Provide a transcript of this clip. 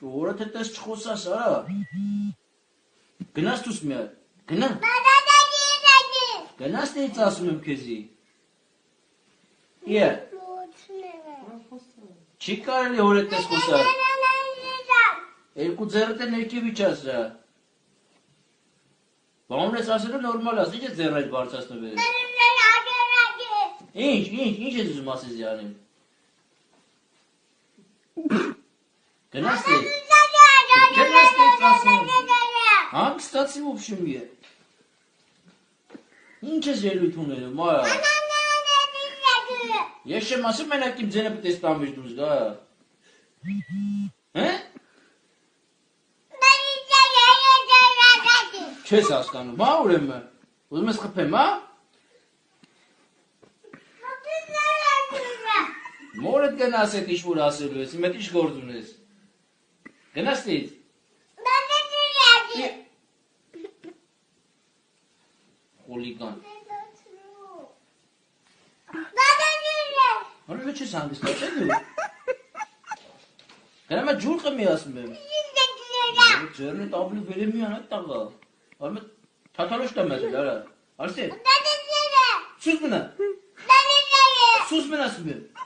Օրը թե տես չխոսաս, արա։ Գնաս դուս մի հատ, գնա։ Գնաս դից ասում եմ քեզի։ Իե։ Չի կարելի օրը տես խոսալ։ Երկու ձեռդ է ներքև իջաս რა։ Բանում ես ասելու նորմալ աս, ինչ է ձեռայդ բարձրացնվել։ Ինչ ես ուզում ասես յանեմ։ Գնաս դից։ Գնաս դից ասում եմ։ Հանգստացի в общем է։ Ինչ ես ելույթ ունենում, այա։ Ես չեմ ասում մենակ իմ ձենը պետք է ստանվիր դուրս գա։ Հե՞։ Չես հասկանում, հա ուրեմն։ Ուզում ես խփեմ, հա։ Մորդ գնաս էդ ինչ-որ ասելու ես, իմ հետ ինչ գործ ունես։ Գնաս դից։ Խոլիգան։ Հորը չես հանգստացել դու։ Գնամ է ջուր խմի ասում եմ։ Ձերնը տաբլի վեր է միան այդ տաղա։ Արմը թաթալոշ տամ ասել, արա։ Արսեն։ Սուս մնա։ Սուս մնա ասում եմ։